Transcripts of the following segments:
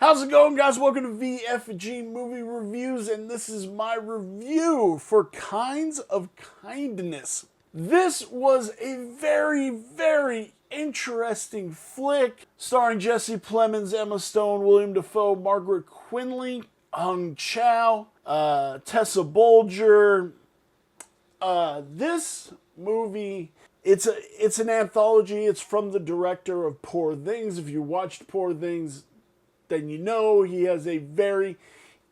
How's it going, guys? Welcome to VFG Movie Reviews, and this is my review for Kinds of Kindness. This was a very interesting flick starring Jesse Plemons, Emma Stone, William Dafoe, Margaret Qualley, Hung Chow, Tessa Bolger. This movie, it's an anthology. It's from the director of Poor Things. If you watched Poor Things, then you know he has a very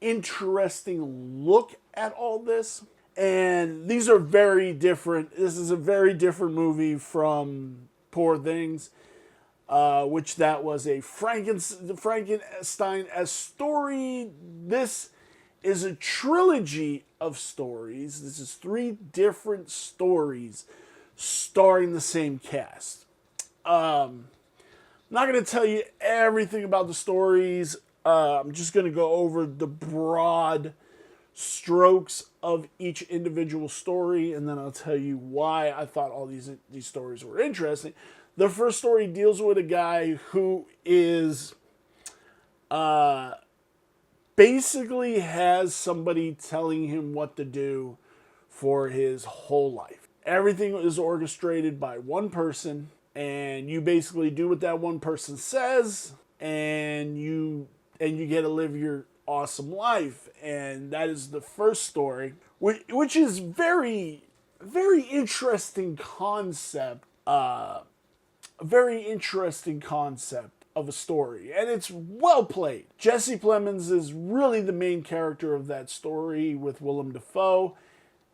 interesting look at all this. And these are very different. This is a very different movie from Poor Things, which that was a Frankenstein-esque story. This is a trilogy of stories. This is 3 different stories starring the same cast. I'm not going to tell you everything about the stories. I'm just going to go over the broad strokes of each individual story, and then I'll tell you why I thought all these stories were interesting. The first story deals with a guy who is basically has somebody telling him what to do for his whole life. Everything is orchestrated by one person, and you basically do what that one person says, and you get to live your awesome life. And that is the first story, which is very interesting concept. A very interesting concept of a story, and it's well played. Jesse Plemons is really the main character of that story with Willem Dafoe.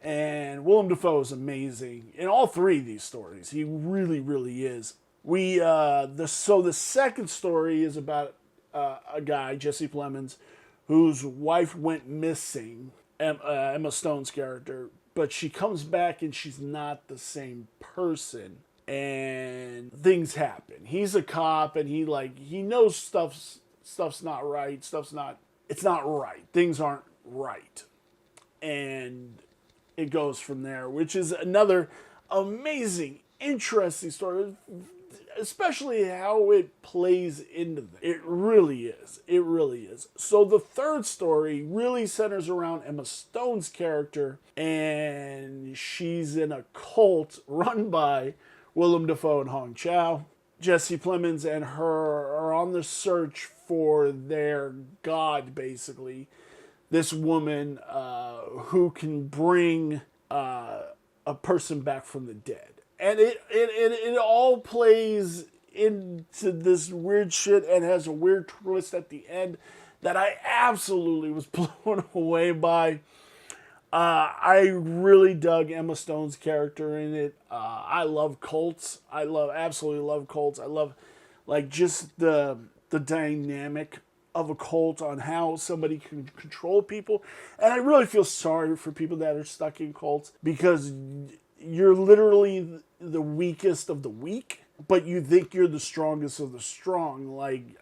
And Willem Dafoe is amazing in all 3 of these stories. He really is. The second story is about a guy, Jesse Plemons, whose wife went missing, Emma Stone's character, but she comes back and she's not the same person. And things happen. He's a cop, and he knows stuff's not right. It's not right. Things aren't right. And it goes from there, which is another amazing, interesting story, especially how it plays into them. It really is. So the third story really centers around Emma Stone's character, and she's in a cult run by Willem Dafoe and Hong Chow. Jesse Plemons and her are on the search for their god, basically. This woman who can bring a person back from the dead. And it all plays into this weird shit and has a weird twist at the end that I absolutely was blown away by. I really dug Emma Stone's character in it. I love cults. Absolutely love cults. I love just the dynamic of a cult, on how somebody can control people. And I really feel sorry for people that are stuck in cults, because you're literally the weakest of the weak, but you think you're the strongest of the strong.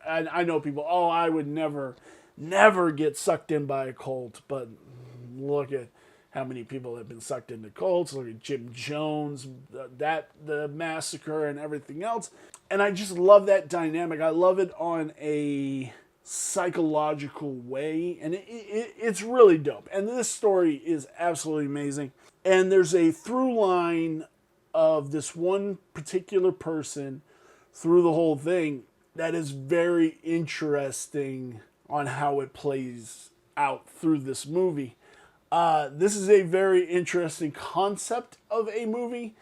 I know people, I would never get sucked in by a cult, but look at how many people have been sucked into cults. Look at Jim Jones, the massacre and everything else. And I just love that dynamic. I love it on a psychological way, and it's really dope. And this story is absolutely amazing. And there's a through line of this one particular person through the whole thing that is very interesting on how it plays out through this movie. This is a very interesting concept of a movie.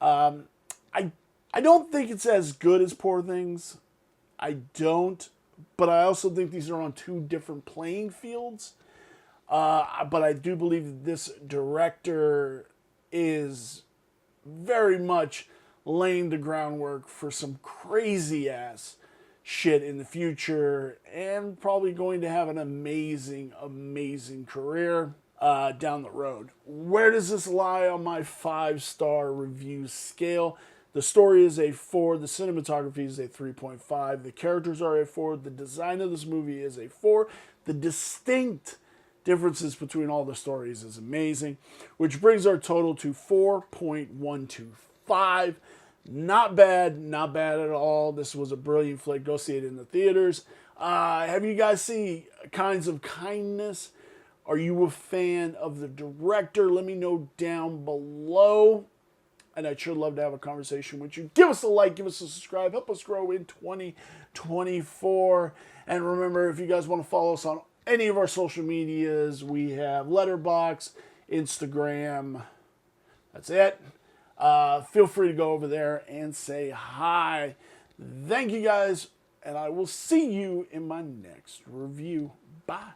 I don't think it's as good as Poor Things. I don't. But I also think these are on 2 different playing fields. But I do believe that this director is very much laying the groundwork for some crazy-ass shit in the future, and probably going to have an amazing career down the road. Where does this lie on my 5-star review scale? The story is a 4. The cinematography is a 3.5. The characters are a 4. The design of this movie is a 4. The distinct differences between all the stories is amazing, which brings our total to 4.125. Not bad at all. This was a brilliant flick. Go see it in the theaters. Have you guys seen Kinds of Kindness? Are you a fan of the director? Let me know down below. And I'd sure love to have a conversation with you. Give us a like, give us a subscribe, help us grow in 2024. And remember, if you guys want to follow us on any of our social medias, we have Letterboxd, Instagram. That's it. Feel free to go over there and say hi. Thank you guys, and I will see you in my next review. Bye.